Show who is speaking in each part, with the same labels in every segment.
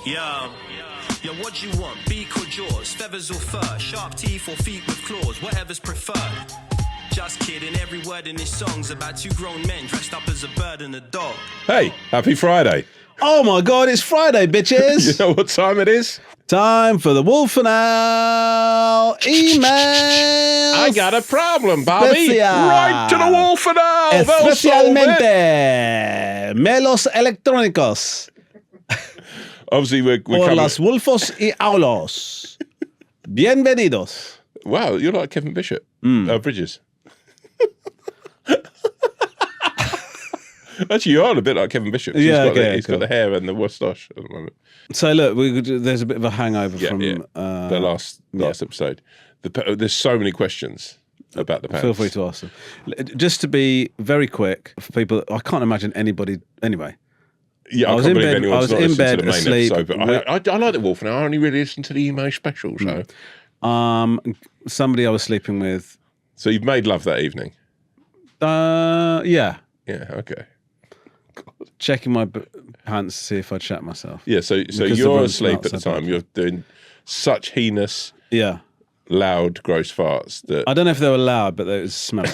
Speaker 1: Yeah. Yo, what you want? Beak or jaws? Feathers or fur? Sharp teeth or feet with claws? Whatever's preferred. Just kidding, every word in this song's about two grown men dressed up as a bird and a dog.
Speaker 2: Hey, happy Friday.
Speaker 3: Oh my God, it's Friday, bitches.
Speaker 2: You know what time it is?
Speaker 3: Time for the wolfandowl email.
Speaker 2: I got a problem, Bobby.
Speaker 3: Special.
Speaker 2: Right to the wolfandowl.
Speaker 3: Especialmente melos electrónicos
Speaker 2: Obviously, we're
Speaker 3: por
Speaker 2: coming...
Speaker 3: las wolfos y aulos. Bienvenidos.
Speaker 2: Wow, you're like Kevin Bishop. Bridges. Actually, you are a bit like Kevin Bishop. He's got the hair and the moustache at the moment.
Speaker 3: So look, there's a bit of a hangover from
Speaker 2: the last episode. There's so many questions about the pants.
Speaker 3: Feel free to ask them. Just to be very quick for people, I can't imagine anybody. Anyway,
Speaker 2: yeah, I can't believe anyone's not listened to the main episode. But I like the Wolf, and I only really listened to the emo special. So,
Speaker 3: somebody I was sleeping with.
Speaker 2: So you've made love that evening?
Speaker 3: Yeah.
Speaker 2: Yeah. Okay.
Speaker 3: Checking my pants to see if I'd shat myself.
Speaker 2: Yeah, so you're asleep at the time. You're doing such heinous, loud, gross farts that
Speaker 3: I don't know if they were loud, but they was smelly.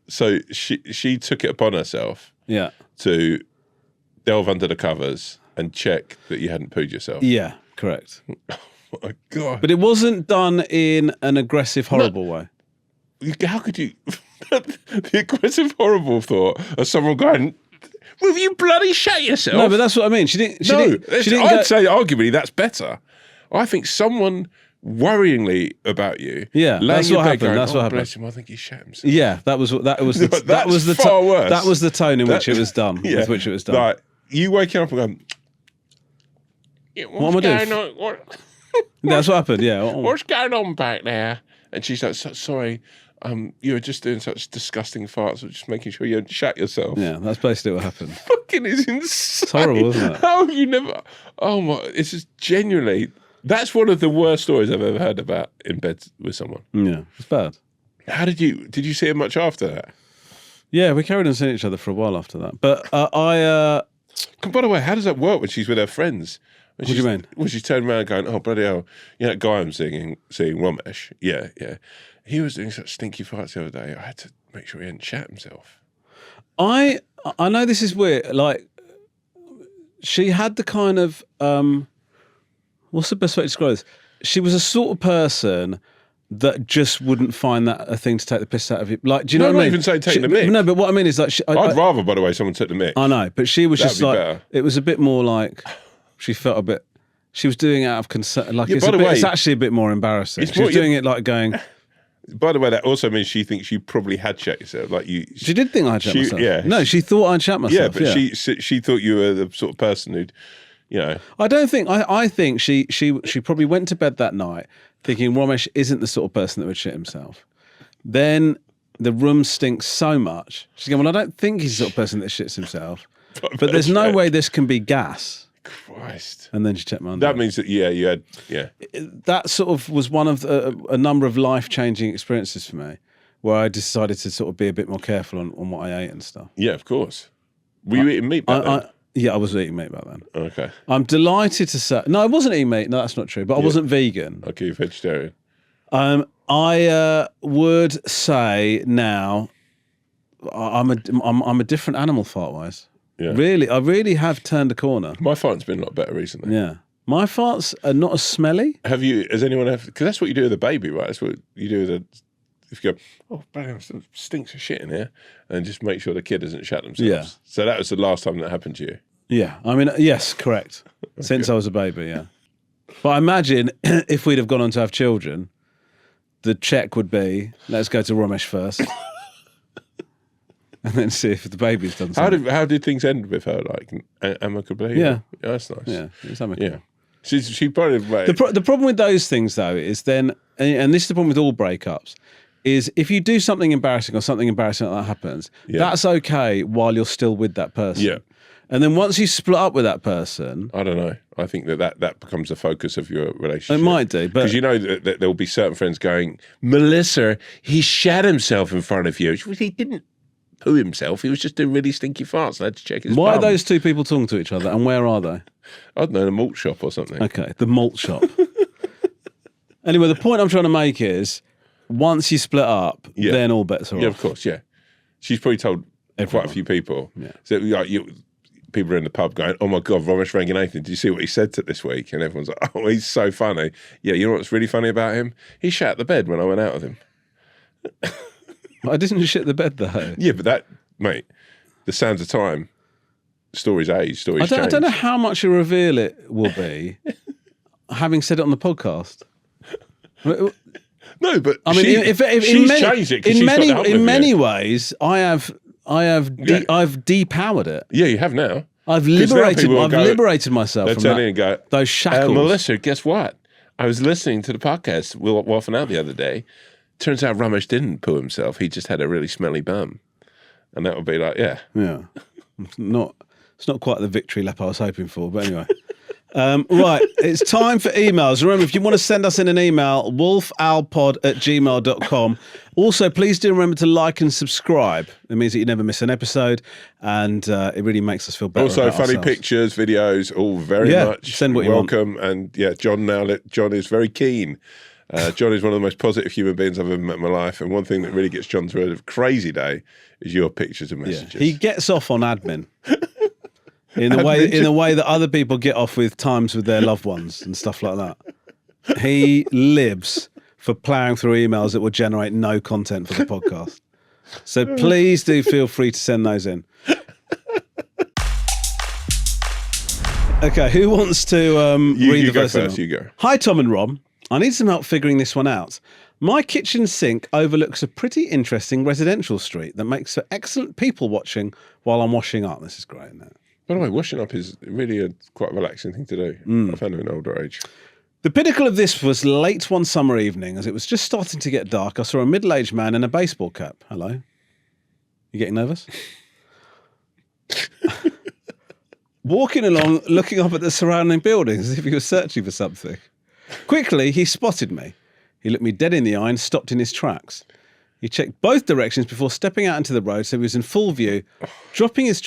Speaker 2: So she took it upon herself, to delve under the covers and check that you hadn't pooed yourself.
Speaker 3: Yeah, correct.
Speaker 2: Oh my God!
Speaker 3: But it wasn't done in an aggressive, horrible way.
Speaker 2: How could you? The aggressive, horrible thought of someone going, "Will you bloody shat yourself?"
Speaker 3: No, but that's what I mean. She didn't.
Speaker 2: I'd say arguably that's better. I think someone worryingly about you.
Speaker 3: Yeah, that's what happened. That's what happened.
Speaker 2: Bless him, I think he shat himself.
Speaker 3: Yeah, that was the
Speaker 2: far worse.
Speaker 3: That was the tone in which it was done.
Speaker 2: Yeah,
Speaker 3: with which it was done.
Speaker 2: Like you waking up and going,
Speaker 3: what am I doing? That's what happened. Yeah.
Speaker 2: What's going on back there? And she's like, sorry. You were just doing such disgusting farts, just making sure you don't shat yourself.
Speaker 3: Yeah, that's basically what happened.
Speaker 2: Fucking is insane.
Speaker 3: It's horrible, isn't it?
Speaker 2: How have you never? Oh my! It's just genuinely. That's one of the worst stories I've ever heard about in bed with someone.
Speaker 3: Yeah, it's bad.
Speaker 2: How did you see it much after that?
Speaker 3: Yeah, we carried on seeing each other for a while after that. But
Speaker 2: By the way, how does that work when she's with her friends?
Speaker 3: What do you mean?
Speaker 2: When she's turning around going, "Oh bloody hell!" You know, that guy I'm seeing Romesh. Yeah. He was doing such stinky farts the other day. I had to make sure he hadn't shat himself.
Speaker 3: I know this is weird. Like, she had the kind of what's the best way to describe this? She was a sort of person that just wouldn't find that a thing to take the piss out of you. Like, do you know what I mean?
Speaker 2: I'm not even saying taking the mick.
Speaker 3: No, but what I mean is like,
Speaker 2: I'd rather, by the way, someone took the mick.
Speaker 3: I know, but she was just like,
Speaker 2: better.
Speaker 3: It was a bit more like she felt a bit. She was doing it out of concern. Like, it's actually a bit more embarrassing. She was doing it like going.
Speaker 2: By the way, that also means she thinks you probably had shat yourself. Like you,
Speaker 3: she did think I'd shat myself.
Speaker 2: Yeah,
Speaker 3: no, she thought I'd shat myself.
Speaker 2: Yeah, but she thought you were the sort of person who'd, you know.
Speaker 3: I don't think. I think she probably went to bed that night thinking Romesh isn't the sort of person that would shit himself. Then the room stinks so much. She's going, well, I don't think he's the sort of person that shits himself. But there's no way this can be gas.
Speaker 2: Christ.
Speaker 3: And then she checked my underwear.
Speaker 2: That means that, you had.
Speaker 3: That sort of was one of a number of life-changing experiences for me, where I decided to sort of be a bit more careful on what I ate and stuff.
Speaker 2: Yeah, of course. Were you eating meat back then?
Speaker 3: Yeah, I was eating meat back then.
Speaker 2: Okay.
Speaker 3: I'm delighted to say... No, I wasn't eating meat. No, that's not true. But I wasn't vegan.
Speaker 2: Okay, you're vegetarian.
Speaker 3: I would say now I'm a different animal fart-wise.
Speaker 2: Yeah.
Speaker 3: Really, I really have turned a corner.
Speaker 2: My fart's been a lot better recently.
Speaker 3: Yeah. My farts are not as smelly.
Speaker 2: Has anyone ever... Because that's what you do with a baby, right? That's what you do with if you go, oh, bloody hell, it stinks of shit in here, and just make sure the kid doesn't shat themselves.
Speaker 3: Yeah.
Speaker 2: So that was the last time that happened to you?
Speaker 3: Yeah. I mean, yes, correct. Since I was a baby, yeah. But I imagine if we'd have gone on to have children, the check would be, let's go to Romesh first. And then see if the baby's done something.
Speaker 2: How did things end with her? Like amicably?
Speaker 3: Yeah.
Speaker 2: That's nice.
Speaker 3: Yeah, it was amicable.
Speaker 2: Yeah. She probably...
Speaker 3: The problem with those things, though, is then, and this is the problem with all breakups, is if you do something embarrassing or something embarrassing like that happens, that's okay while you're still with that person.
Speaker 2: Yeah.
Speaker 3: And then once you split up with that person...
Speaker 2: I don't know. I think that becomes the focus of your relationship.
Speaker 3: It might do, but...
Speaker 2: Because you know that there will be certain friends going, Melissa, he shat himself in front of you. He didn't poo himself. He was just doing really stinky farts. I had to check his
Speaker 3: Why are
Speaker 2: bum.
Speaker 3: those two people talking to each other, and where are they?
Speaker 2: I don't know, in a malt shop or something.
Speaker 3: Okay, the malt shop. Anyway, the point I'm trying to make is, once you split up, then all bets are off.
Speaker 2: Yeah, of course, yeah. She's probably told quite a few people.
Speaker 3: Yeah.
Speaker 2: So like people are in the pub going, "Oh my God, Romeh Ranganathan, did you see what he said to this week?" And everyone's like, "Oh, he's so funny." Yeah, you know what's really funny about him? He shat the bed when I went out with him.
Speaker 3: I didn't shit the bed though.
Speaker 2: Yeah, but that, mate, the sands of time, stories age, stories
Speaker 3: I
Speaker 2: change.
Speaker 3: don't know how much a reveal it will be, having said it on the podcast.
Speaker 2: No, but
Speaker 3: I mean,
Speaker 2: she's changed it because she's got the hump with
Speaker 3: in many
Speaker 2: you.
Speaker 3: ways, I've depowered it.
Speaker 2: Yeah, you have now.
Speaker 3: I've
Speaker 2: 'Cause now
Speaker 3: liberated.
Speaker 2: people will
Speaker 3: I've
Speaker 2: go-
Speaker 3: liberated myself
Speaker 2: They'll
Speaker 3: from
Speaker 2: turn
Speaker 3: that,
Speaker 2: in and go,
Speaker 3: those shackles.
Speaker 2: Melissa, guess what? I was listening to the podcast wolfandowl the other day. Turns out Romesh didn't poo himself. He just had a really smelly bum. And that would be like, yeah.
Speaker 3: Yeah, it's not quite the victory lap I was hoping for, but anyway. Right, it's time for emails. Remember, if you want to send us in an email, wolfowlpod@gmail.com. Also, please do remember to like and subscribe. It means that you never miss an episode, and it really makes us feel better.
Speaker 2: Also,
Speaker 3: about
Speaker 2: funny
Speaker 3: ourselves.
Speaker 2: pictures, videos, all very much
Speaker 3: send what you want.
Speaker 2: welcome. And yeah, John is very keen. John is one of the most positive human beings I've ever met in my life. And one thing that really gets John through a crazy day is your pictures and messages.
Speaker 3: He gets off on admin. In the way that other people get off with times with their loved ones and stuff like that. He lives for ploughing through emails that will generate no content for the podcast. So please do feel free to send those in. Okay, who wants to read the
Speaker 2: go
Speaker 3: first email?
Speaker 2: first, you go.
Speaker 3: Hi, Tom and Rom. I need some help figuring this one out. My kitchen sink overlooks a pretty interesting residential street that makes for excellent people watching while I'm washing up. This is great, isn't it?
Speaker 2: By the way, washing up is really quite a relaxing thing to do. I found it in older age.
Speaker 3: The pinnacle of this was late one summer evening as it was just starting to get dark. I saw a middle-aged man in a baseball cap. Hello? You getting nervous? Walking along, looking up at the surrounding buildings as if he was searching for something. Quickly, he spotted me. He looked me dead in the eye and stopped in his tracks. He checked both directions before stepping out into the road so he was in full view, dropping his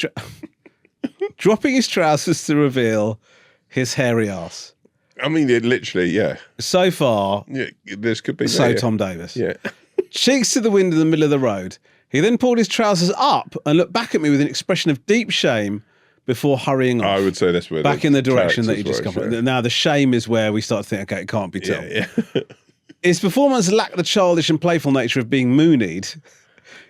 Speaker 3: trousers to reveal his hairy ass.
Speaker 2: I mean, it literally, yeah.
Speaker 3: So far,
Speaker 2: Yeah, this could be.
Speaker 3: so
Speaker 2: yeah.
Speaker 3: Tom Davis.
Speaker 2: Yeah.
Speaker 3: Cheeks to the wind in the middle of the road. He then pulled his trousers up and looked back at me with an expression of deep shame before hurrying off.
Speaker 2: I would say that's where
Speaker 3: back in the direction that you just
Speaker 2: characters
Speaker 3: come
Speaker 2: were,
Speaker 3: from. Now, the shame is where we start to think, okay, it can't be Tom.
Speaker 2: yeah.
Speaker 3: His performance lacked the childish and playful nature of being moonied,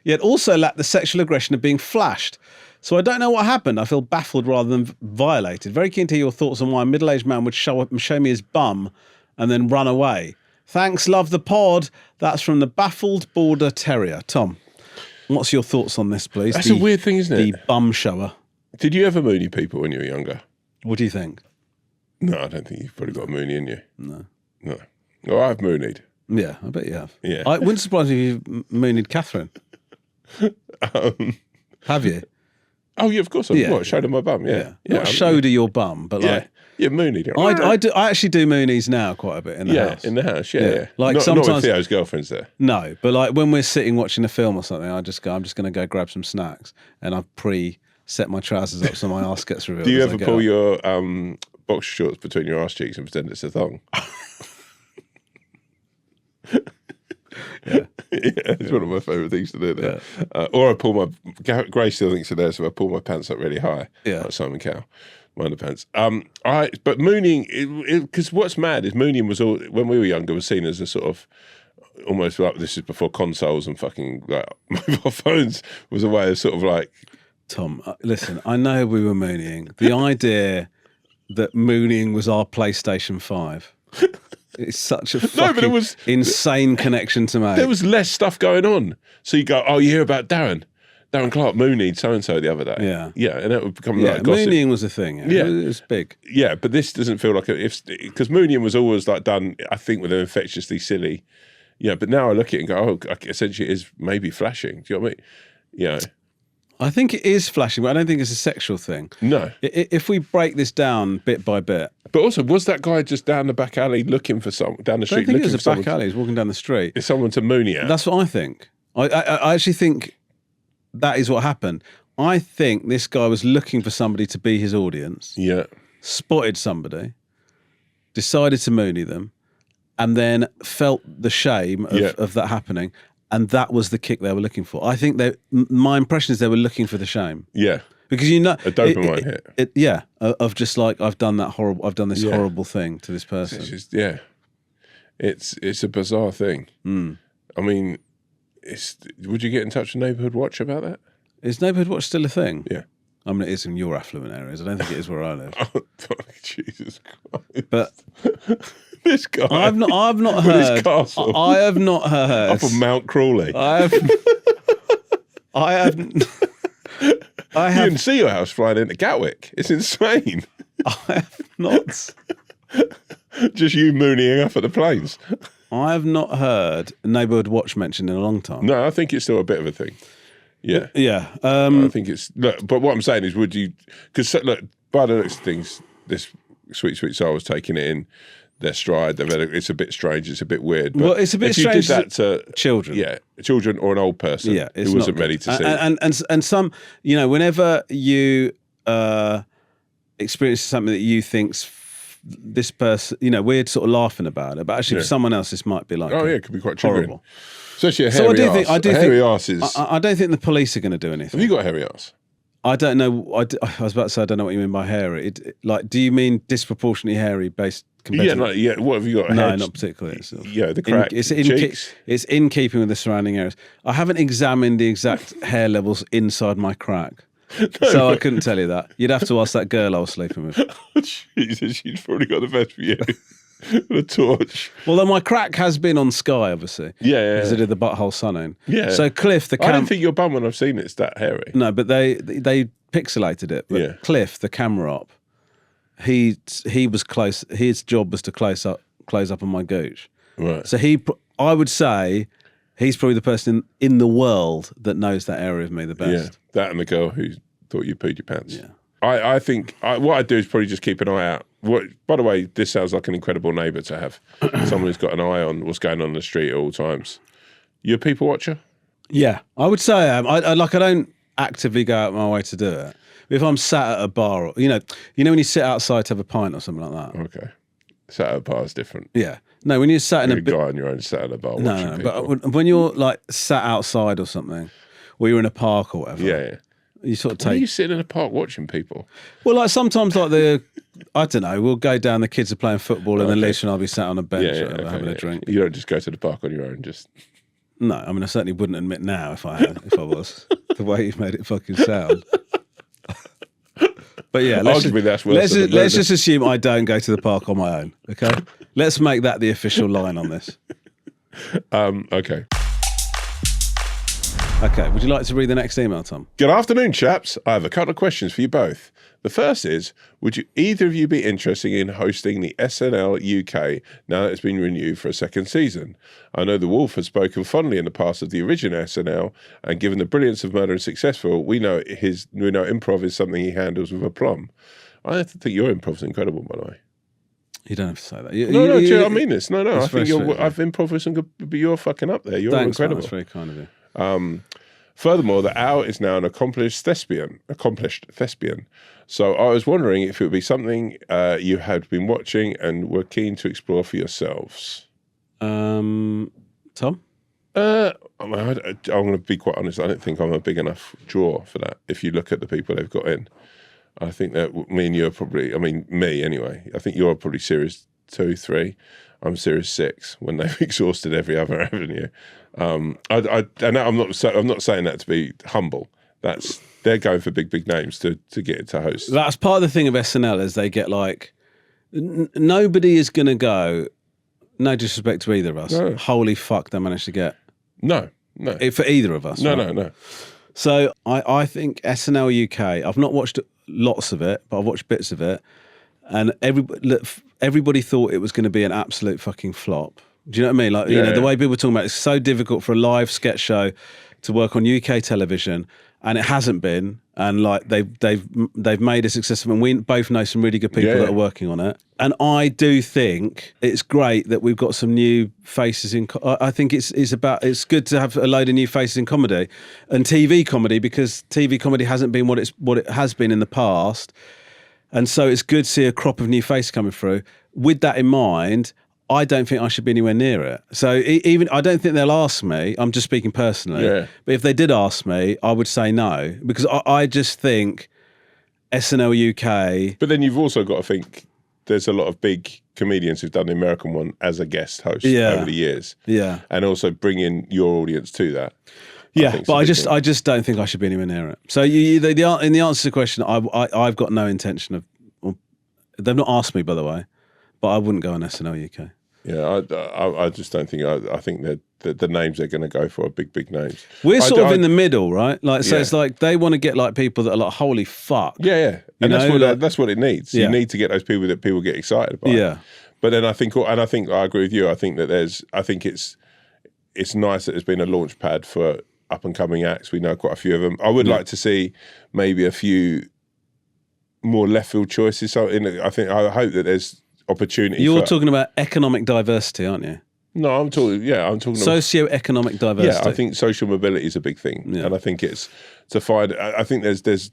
Speaker 3: yet also lacked the sexual aggression of being flashed. So I don't know what happened. I feel baffled rather than violated. Very keen to hear your thoughts on why a middle-aged man would show up and show me his bum and then run away. Thanks, love the pod. That's from the Baffled Border Terrier. Tom, what's your thoughts on this, please?
Speaker 2: That's a weird thing, isn't it?
Speaker 3: The bum shower.
Speaker 2: Did you ever moony people when you were younger?
Speaker 3: What do you think?
Speaker 2: No, I don't think you've probably got a moony in you.
Speaker 3: No.
Speaker 2: No. Oh, I've moonied.
Speaker 3: Yeah, I bet you have.
Speaker 2: Yeah.
Speaker 3: I wouldn't surprise me if you've moonied Catherine. Have you?
Speaker 2: Oh, yeah, of course. I've
Speaker 3: Yeah.
Speaker 2: showed her my bum. Yeah.
Speaker 3: Not showed her your bum, but
Speaker 2: Yeah.
Speaker 3: like...
Speaker 2: Yeah, moonied.
Speaker 3: I actually do moonies now quite a bit in the
Speaker 2: Yeah,
Speaker 3: house.
Speaker 2: in the house. Yeah,
Speaker 3: Yeah.
Speaker 2: yeah.
Speaker 3: Like
Speaker 2: not
Speaker 3: sometimes-
Speaker 2: with Theo's girlfriend's there.
Speaker 3: No, but like when we're sitting watching a film or something, I just go, I'm just going to go grab some snacks, and I've set my trousers up so my ass gets revealed.
Speaker 2: Do you
Speaker 3: as I
Speaker 2: ever
Speaker 3: get
Speaker 2: pull
Speaker 3: up.
Speaker 2: your boxer shorts between your ass cheeks and pretend it's a thong? Yeah, it's one of my favourite things to do. There, or I pull my Grace still thinks it there, so I pull my pants up really high.
Speaker 3: Yeah.
Speaker 2: Like Simon Cowell, my underpants. But mooning, because what's mad is mooning was all when we were younger was seen as a sort of almost like this is before consoles and fucking like mobile phones was a way of sort of like.
Speaker 3: Tom, listen, I know we were mooning. The idea that mooning was our PlayStation 5. It's such a fucking insane connection to make.
Speaker 2: There was less stuff going on. So you go, oh, you hear about Darren Clark moonied so-and-so the other day.
Speaker 3: Yeah.
Speaker 2: Yeah, and that would become
Speaker 3: Yeah,
Speaker 2: like gossip.
Speaker 3: mooning was a thing.
Speaker 2: Yeah.
Speaker 3: It was big.
Speaker 2: Yeah, but this doesn't feel like because mooning was always like done, I think, with an infectiously silly. Yeah, but now I look at it and go, oh, essentially it is maybe flashing. Do you know what I mean? Yeah.
Speaker 3: I think it is flashing, but I don't think it's a sexual thing.
Speaker 2: No.
Speaker 3: If we break this down bit by bit.
Speaker 2: But also, was that guy just down the back alley looking for down the
Speaker 3: I don't
Speaker 2: street?
Speaker 3: think it was
Speaker 2: looking
Speaker 3: a back alley. He was walking down the street.
Speaker 2: Is someone to moony at?
Speaker 3: That's what I think. I actually think that is what happened. I think this guy was looking for somebody to be his audience.
Speaker 2: Yeah.
Speaker 3: Spotted somebody, decided to moony them, and then felt the shame of that happening. And that was the kick they were looking for. I think my impression is they were looking for the shame.
Speaker 2: Yeah.
Speaker 3: Because a
Speaker 2: dopamine hit.
Speaker 3: Of just like I've done this horrible thing to this person.
Speaker 2: It's just, it's a bizarre thing. I mean, would you get in touch with Neighbourhood Watch about that?
Speaker 3: Is Neighbourhood Watch still a thing?
Speaker 2: Yeah.
Speaker 3: I mean, it is in your affluent areas. I don't think it is where I live.
Speaker 2: Oh, Jesus Christ!
Speaker 3: But
Speaker 2: this guy,
Speaker 3: I've not
Speaker 2: with
Speaker 3: heard.
Speaker 2: his castle.
Speaker 3: I have not heard.
Speaker 2: Up on Mount Crawley.
Speaker 3: I have.
Speaker 2: You can see your house flying into Gatwick. It's insane.
Speaker 3: I have not.
Speaker 2: Just you mooneying up at the planes.
Speaker 3: I have not heard Neighbourhood Watch mentioned in a long time.
Speaker 2: No, I think it's still a bit of a thing. Yeah.
Speaker 3: Yeah.
Speaker 2: I think it's... Look, but what I'm saying is, would you... Because, look, by the looks of things, this Sweet Sweet Soul was taking it in their stride. It's a bit strange. It's a bit weird. But
Speaker 3: well, it's a bit strange.
Speaker 2: If you did that to...
Speaker 3: Children.
Speaker 2: Yeah. Children or an old person who wasn't ready to see.
Speaker 3: And some... whenever you experience something that you think's this person... we're sort of laughing about it, but actually for someone else, this might be like...
Speaker 2: Oh, yeah, it could be quite triggering.
Speaker 3: Horrible.
Speaker 2: Especially a hairy ass.
Speaker 3: I don't think the police are going to do anything.
Speaker 2: Have you got a hairy ass?
Speaker 3: I don't know. I was about to say I don't know what you mean by hairy. Do you mean disproportionately hairy based?
Speaker 2: Yeah. What have you got?
Speaker 3: No, not particularly.
Speaker 2: The crack.
Speaker 3: It's in keeping with the surrounding areas. I haven't examined the exact hair levels inside my crack, so I couldn't tell you that. You'd have to ask that girl I was sleeping with.
Speaker 2: Jesus, she's probably got the best for you. The torch.
Speaker 3: Well, then my crack has been on Sky, obviously.
Speaker 2: Yeah.
Speaker 3: Because I did the butthole sunning.
Speaker 2: Yeah.
Speaker 3: So Cliff,
Speaker 2: I don't think your bum when I've seen it's that hairy.
Speaker 3: No, but they pixelated it. But Cliff, the camera op, he was close. His job was to close up on my gooch.
Speaker 2: Right.
Speaker 3: So I would say he's probably the person in the world that knows that area of me the best.
Speaker 2: Yeah. That and the girl who thought you pooed your pants.
Speaker 3: Yeah.
Speaker 2: I think what I'd do is probably just keep an eye out. By the way, this sounds like an incredible neighbour to have. Someone who's got an eye on what's going on in the street at all times. You a people watcher?
Speaker 3: Yeah, I would say I am. I don't actively go out my way to do it. If I'm sat at a bar, when you sit outside to have a pint or something like that.
Speaker 2: Okay. Sat at a bar is different.
Speaker 3: Yeah. No, when you're sat in
Speaker 2: you're a guy on your own sat at a bar watching people.
Speaker 3: But when you're like sat outside or something, or you're in a park or whatever.
Speaker 2: Yeah.
Speaker 3: You sort of
Speaker 2: take. Why are you sitting in a park watching people?
Speaker 3: Well, like sometimes, like I don't know. We'll go down. The kids are playing football, and then Lisa and I'll be sat on a bench having a drink.
Speaker 2: You don't just go to the park on your own. Just
Speaker 3: no. I mean, I certainly wouldn't admit now if I was the way you've made it fucking sound. But yeah, let's just assume I don't go to the park on my own. Okay, let's make that the official line on this.
Speaker 2: Okay.
Speaker 3: Okay, would you like to read the next email, Tom?
Speaker 2: Good afternoon, chaps. I have a couple of questions for you both. The first is, would either of you be interested in hosting the SNL UK now that it's been renewed for a second season? I know the Wolf has spoken fondly in the past of the original SNL, and given the brilliance of Murder and Successful, we know improv is something he handles with aplomb. I think your improv is incredible, by the way.
Speaker 3: You don't have to say that.
Speaker 2: I mean this. No. I think I've improv with some good, but you're fucking up there. You're incredible.
Speaker 3: That's very kind of you.
Speaker 2: Furthermore, the Owl is now an accomplished thespian. So I was wondering if it would be something you had been watching and were keen to explore for yourselves.
Speaker 3: Tom?
Speaker 2: I'm going to be quite honest. I don't think I'm a big enough draw for that. If you look at the people they've got in, I think that me and you are probably, me anyway, I think you're probably series 2, 3. I'm series 6 when they've exhausted every other avenue. I'm not saying that to be humble. They're going for big names to get it to host.
Speaker 3: That's part of the thing of SNL is they get like nobody is going to go. No disrespect to either of us.
Speaker 2: No.
Speaker 3: Holy fuck, they managed to get
Speaker 2: no
Speaker 3: for either of us.
Speaker 2: No.
Speaker 3: So I think SNL UK. I've not watched lots of it, but I've watched bits of it, and everybody thought it was going to be an absolute fucking flop. Do you know what I mean? Like, the way people were talking about it, it's so difficult for a live sketch show to work on UK television and it hasn't been. And like they've made a success of it. And we both know some really good people that are working on it. And I do think it's great that we've got some new faces in. I think it's good to have a load of new faces in comedy and TV comedy, because TV comedy hasn't been what it has been in the past. And so it's good to see a crop of new faces coming through. With that in mind, I don't think I should be anywhere near it. So even I don't think they'll ask me. I'm just speaking personally.
Speaker 2: Yeah.
Speaker 3: But if they did ask me, I would say no, because I just think SNL UK.
Speaker 2: But then you've also got to think there's a lot of big comedians who've done the American one as a guest host over the years. Yeah. And also bringing your audience to that.
Speaker 3: Yeah, but I just don't think I should be anywhere near it. So in the answer to the question, I've got no intention of. Well, they've not asked me, by the way, but I wouldn't go on SNL UK.
Speaker 2: Yeah, I just don't think. I think that the names they're going to go for are big names.
Speaker 3: We're sort of in the middle, right? Like, so it's like they want to get like people that are like, holy fuck.
Speaker 2: Yeah, and that's what it needs. You need to get those people that people get excited by. Yeah, but then I think I agree with you. I think that it's nice that there's been a launch pad for up and coming acts. We know quite a few of them. I would like to see maybe a few more left field choices. So I hope that there's opportunity. You're
Speaker 3: talking about economic diversity, aren't you?
Speaker 2: No, I'm talking
Speaker 3: socio-economic diversity.
Speaker 2: Yeah, I think social mobility is a big thing, and I think it's to find. I think there's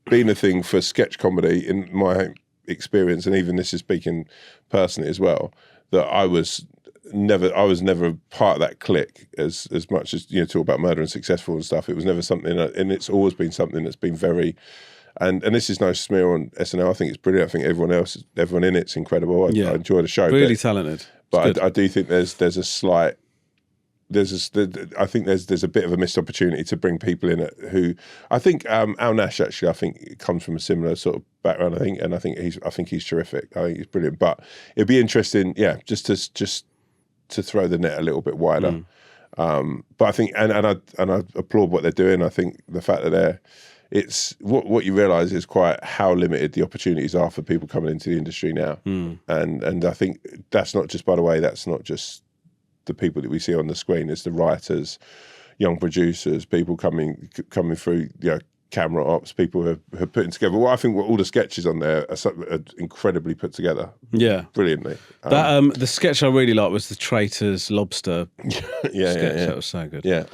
Speaker 2: been a thing for sketch comedy in my experience, and even this is speaking personally as well, that I was never part of that clique as much as talk about Murder and Successful and stuff. It was never something, and it's always been something that's been very. And this is no smear on SNL. I think it's brilliant. I think everyone in it's incredible. I enjoy the show.
Speaker 3: Really talented.
Speaker 2: But I do think there's a slight. I think there's a bit of a missed opportunity to bring people in who I think Al Nash actually I think comes from a similar sort of background. I think he's terrific. I think he's brilliant. But it'd be interesting, just to throw the net a little bit wider. But I think and I applaud what they're doing. I think the fact that it's what you realise is quite how limited the opportunities are for people coming into the industry now, and I think that's not just, by the way, that's not just the people that we see on the screen. It's the writers, young producers, people coming through, camera ops, people who are putting together. Well, I think all the sketches on there are incredibly put together. Yeah, brilliantly.
Speaker 3: The sketch I really liked was the Traitors Lobster. sketch. That was so good.
Speaker 2: Yeah,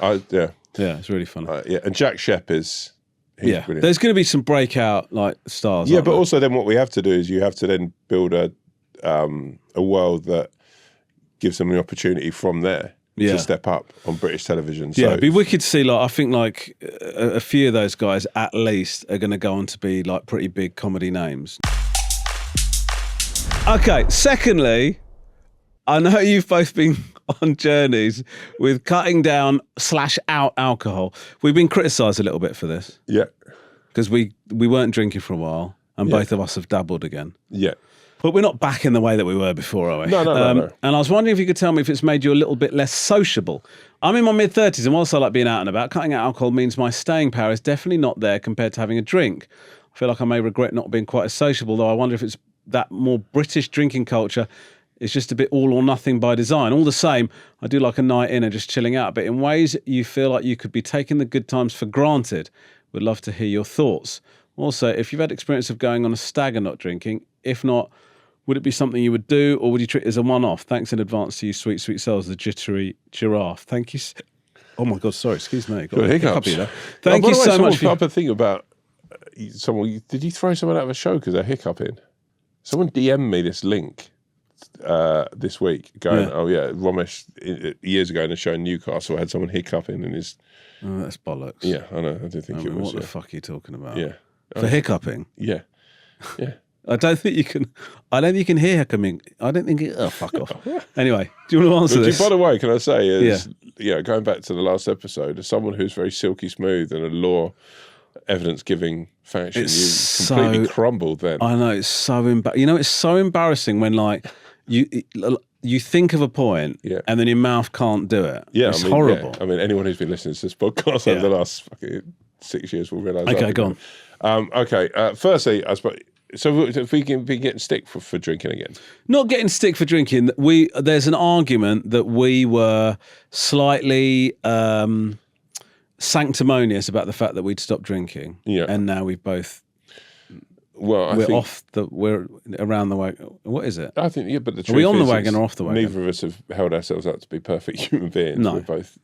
Speaker 3: it's really fun.
Speaker 2: And Jack Shepp is. Brilliant. There's
Speaker 3: going to be some breakout stars.
Speaker 2: Yeah, but also then what we have to do is you have to then build a world that gives them the opportunity from there to step up on British television. So
Speaker 3: it'd be wicked to see. I think a few of those guys at least are going to go on to be pretty big comedy names. Okay. Secondly, I know you've both been on journeys with cutting down / out alcohol. We've been criticised a little bit for this.
Speaker 2: Yeah.
Speaker 3: Because we weren't drinking for a while, and both of us have dabbled again.
Speaker 2: Yeah.
Speaker 3: But we're not back in the way that we were before, are we?
Speaker 2: No.
Speaker 3: And I was wondering if you could tell me if it's made you a little bit less sociable. I'm in my mid-30s, and whilst I like being out and about, cutting out alcohol means my staying power is definitely not there compared to having a drink. I feel like I may regret not being quite as sociable, though I wonder if it's that more British drinking culture. It's just a bit all or nothing by design. All the same, I do like a night in and just chilling out. But in ways you feel like you could be taking the good times for granted. Would love to hear your thoughts. Also, if you've had experience of going on a stag and not drinking, if not, would it be something you would do, or would you treat it as a one-off? Thanks in advance to you, sweet souls, the jittery giraffe. Thank you. Oh my God, sorry, excuse me.
Speaker 2: Got hiccups.
Speaker 3: Thank you so much.
Speaker 2: Someone a thing about someone. Did you throw someone out of a show because they're hiccuping? Someone DM'd me this link. This week going, Romeh years ago in a show in Newcastle had someone hiccuping in his.
Speaker 3: Oh, that's bollocks.
Speaker 2: Yeah, I know. I didn't think it was.
Speaker 3: What the fuck are you talking about?
Speaker 2: Yeah,
Speaker 3: for hiccuping.
Speaker 2: Yeah.
Speaker 3: I don't think you can hear hiccuping. I don't think. Oh, fuck off. Anyway, do you want to answer this?
Speaker 2: By the way, can I say, going back to the last episode, as someone who's very silky smooth and a law evidence giving faction, you completely crumbled then.
Speaker 3: I know, it's so it's so embarrassing when you think of a point and then your mouth can't do it. Yeah, it's horrible.
Speaker 2: Yeah. I mean, anyone who's been listening to this podcast over the last fucking 6 years will realise.
Speaker 3: Okay, go on.
Speaker 2: Firstly, I suppose. So if we can be getting stick for drinking again?
Speaker 3: Not getting stick for drinking. There's an argument that we were slightly sanctimonious about the fact that we'd stopped drinking.
Speaker 2: Yeah.
Speaker 3: And now we've both.
Speaker 2: Well,
Speaker 3: We're around the wagon. What is it?
Speaker 2: I think, but the truth
Speaker 3: Are we on the
Speaker 2: is
Speaker 3: wagon or off the wagon?
Speaker 2: Neither of us have held ourselves out to be perfect human beings.
Speaker 3: No.
Speaker 2: We're both,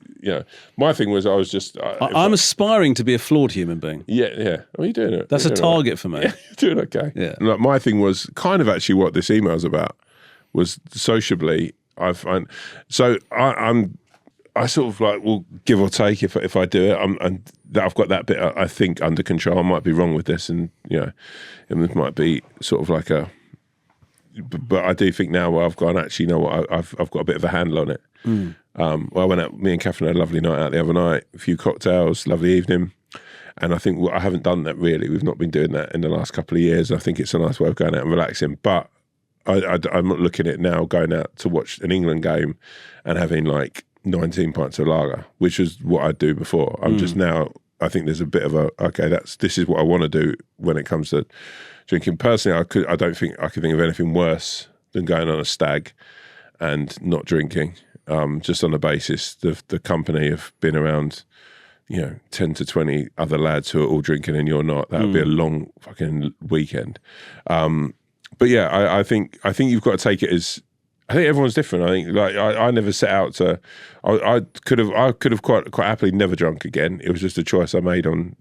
Speaker 2: my thing was I was just...
Speaker 3: I'm aspiring to be a flawed human being.
Speaker 2: Yeah. Are you doing it?
Speaker 3: That's a target for me.
Speaker 2: Yeah, you're doing okay.
Speaker 3: Yeah.
Speaker 2: Like, my thing was kind of actually what this email's about, was sociably, I find... So I sort of like will give or take if I do it. And that I've got that bit, I think, under control. I might be wrong with this, and and this might be sort of like a. But I do think now where I've gone, actually, you know what, I've got a bit of a handle on it. Well, I went out. Me and Catherine had a lovely night out the other night. A few cocktails, lovely evening. And I think I haven't done that really. We've not been doing that in the last couple of years. I think it's a nice way of going out and relaxing. But I'm not looking at it now going out to watch an England game and having like 19 pints of lager, which is what I do before. I'm just now, I think there's a bit of this is what I want to do when it comes to drinking. Personally, I don't think I could think of anything worse than going on a stag and not drinking, just on the basis of the company of being around, 10 to 20 other lads who are all drinking and you're not. That would be a long fucking weekend. But yeah, I think you've got to take it as, I think everyone's different. I think like I never set out to. I could have quite happily never drunk again. It was just a choice I made on.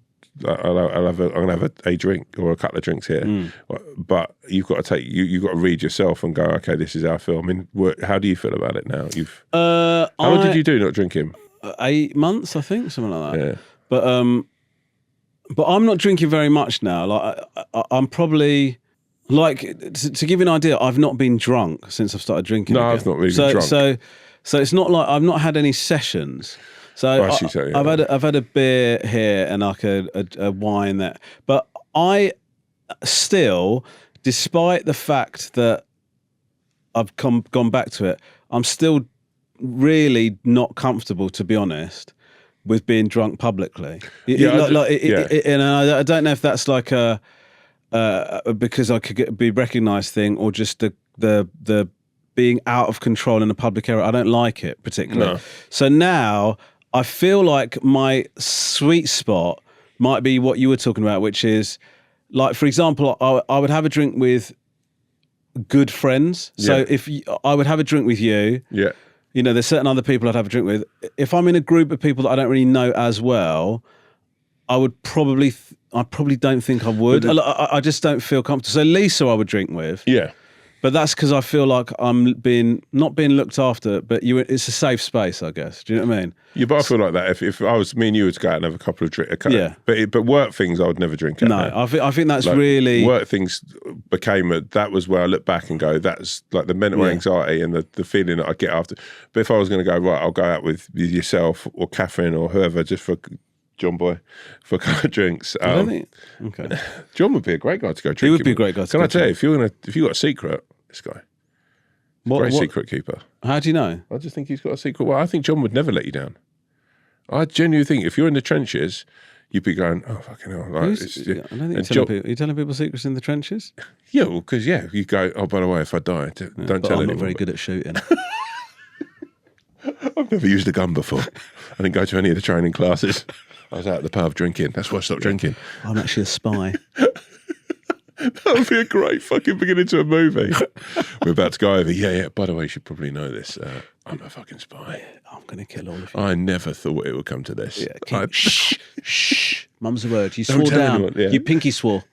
Speaker 2: I'm gonna have a drink or a couple of drinks here, but you've got to take you've got to read yourself and go, okay, this is how I feel. I mean, how do you feel about it now? How long did you do not drinking?
Speaker 3: 8 months, I think, something like that.
Speaker 2: Yeah.
Speaker 3: But I'm not drinking very much now. Like I'm probably. Like, to give you an idea, I've not been drunk since I've started drinking.
Speaker 2: No,
Speaker 3: again.
Speaker 2: I've not really been drunk.
Speaker 3: So it's not like I've not had any sessions. So I've had a beer here and like a wine there. But I still, despite the fact that I've gone back to it, I'm still really not comfortable, to be honest, with being drunk publicly. And I don't know if that's like a... because I could be recognised thing, or just the being out of control in a public area. I don't like it particularly.
Speaker 2: No.
Speaker 3: So now I feel like my sweet spot might be what you were talking about, which is like, for example, I would have a drink with good friends. So if I would have a drink with you, there's certain other people I'd have a drink with. If I'm in a group of people that I don't really know as well, I would probably. I probably don't think I would. I just don't feel comfortable. So Lisa I would drink with.
Speaker 2: Yeah.
Speaker 3: But that's because I feel like I'm not being looked after, but it's a safe space, I guess. Do you know what I mean?
Speaker 2: Yeah, but I feel like that. If I was, me and you would go out and have a couple of drinks. But work things I would never drink.
Speaker 3: I think that's like, really...
Speaker 2: Work things became that was where I look back and go, that's like the mental anxiety and the feeling that I get after. But if I was going to go, right, I'll go out with yourself or Catherine or whoever, just for... John Boy for a couple of drinks.
Speaker 3: Okay.
Speaker 2: John would be a great guy to go drinking.
Speaker 3: He would be a great guy.
Speaker 2: Can I tell you, if you got a secret, this guy, great secret keeper.
Speaker 3: How do you know?
Speaker 2: I just think he's got a secret. Well, I think John would never let you down. I genuinely think if you're in the trenches, you'd be going, oh fucking hell! Like,
Speaker 3: I don't think are you telling people secrets in the trenches?
Speaker 2: Yeah, well, because you go. Oh, by the way, if I die, don't tell anyone.
Speaker 3: I'm not very good at shooting.
Speaker 2: I've never used a gun before. I didn't go to any of the training classes. I was out at the pub drinking. That's why I stopped drinking.
Speaker 3: I'm actually a spy.
Speaker 2: That would be a great fucking beginning to a movie. We're about to go over. Yeah. By the way, you should probably know this. I'm a fucking spy.
Speaker 3: I'm going to kill all of you.
Speaker 2: I never thought it would come to this.
Speaker 3: Yeah, shh. Mum's the word. You swore down.
Speaker 2: Anyone,
Speaker 3: You pinky swore.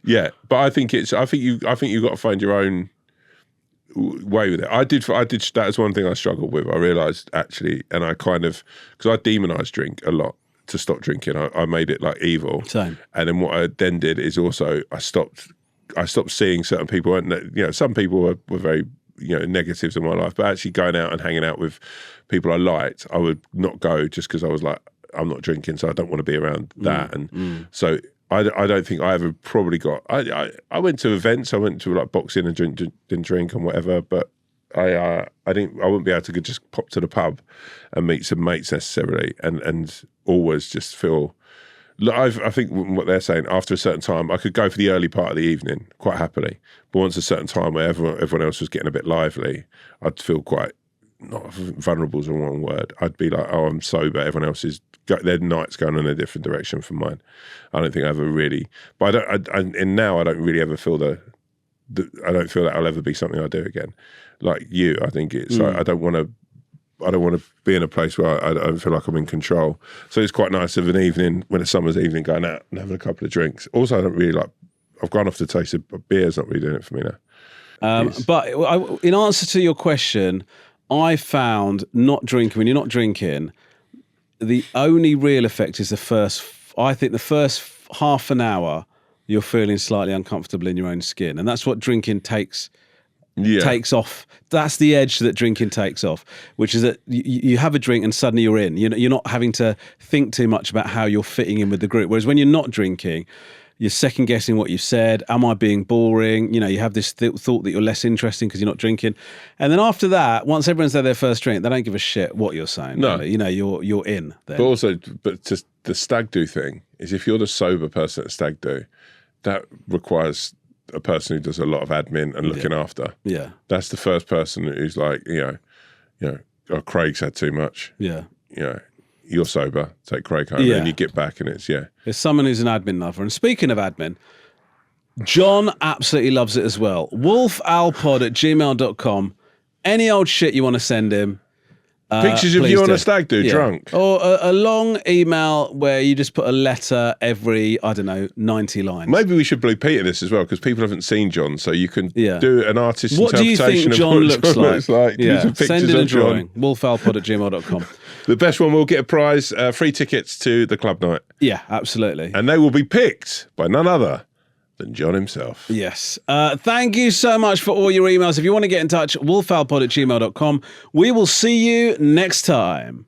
Speaker 2: Yeah, but I think you've got to find your own way with it. I did. That is one thing I struggled with. I realised actually, and I kind of, because I demonised drink a lot to stop drinking. I made it like evil.
Speaker 3: Same.
Speaker 2: And then what I then did is also I stopped seeing certain people. And some people were very negatives in my life, but actually going out and hanging out with people I liked, I would not go just because I was like, I'm not drinking, so I don't want to be around that. So I don't think I ever probably got. I went to events. I went to like boxing and drink and whatever, but I wouldn't be able to just pop to the pub and meet some mates necessarily, and always just feel. I think what they're saying, after a certain time, I could go for the early part of the evening quite happily, but once a certain time where everyone else was getting a bit lively, I'd feel quite not vulnerable is the wrong word. I'd be like, oh, I'm sober. Everyone else is, their night's going in a different direction from mine. I don't think I ever really, but and now I don't really ever feel I don't feel that I'll ever be something I do again. Like you, I think it's like, I don't want to be in a place where I don't feel like I'm in control. So it's quite nice of an evening, when a summer's evening, going out and having a couple of drinks. Also, I don't really like, I've gone off the taste of beer's not really doing it for me now.
Speaker 3: But in answer to your question, I found not drinking, when you're not drinking, the only real effect is the first half an hour, you're feeling slightly uncomfortable in your own skin. And that's what drinking takes off. That's the edge that drinking takes off, which is that you have a drink and suddenly you're in. You're not having to think too much about how you're fitting in with the group. Whereas when you're not drinking, you're second guessing what you said. Am I being boring? You have this thought that you're less interesting because you're not drinking. And then after that, once everyone's had their first drink, they don't give a shit what you're saying.
Speaker 2: No.
Speaker 3: Really. You're in then.
Speaker 2: But also, just the stag do thing is, if you're the sober person at stag do, that requires a person who does a lot of admin and looking after.
Speaker 3: Yeah.
Speaker 2: That's the first person who's like, oh, Craig's had too much.
Speaker 3: Yeah.
Speaker 2: You're sober, take Craig home, and you get back and it's,
Speaker 3: There's someone who's an admin lover. And speaking of admin, John absolutely loves it as well. wolfowlpod@gmail.com. Any old shit you want to send him.
Speaker 2: Pictures of you on a stag do, drunk.
Speaker 3: Or a long email where you just put a letter every, 90 lines.
Speaker 2: Maybe we should Blue Peter this as well, because people haven't seen John, so you can do an artist's
Speaker 3: what
Speaker 2: interpretation
Speaker 3: of what
Speaker 2: John
Speaker 3: looks like.
Speaker 2: Yeah.
Speaker 3: Send in a drawing. wolfowlpod@gmail.com.
Speaker 2: The best one will get a prize, free tickets to the club night.
Speaker 3: Yeah, absolutely.
Speaker 2: And they will be picked by none other than John himself.
Speaker 3: Yes. Thank you so much for all your emails. If you want to get in touch, wolfowlpod@gmail.com. We will see you next time.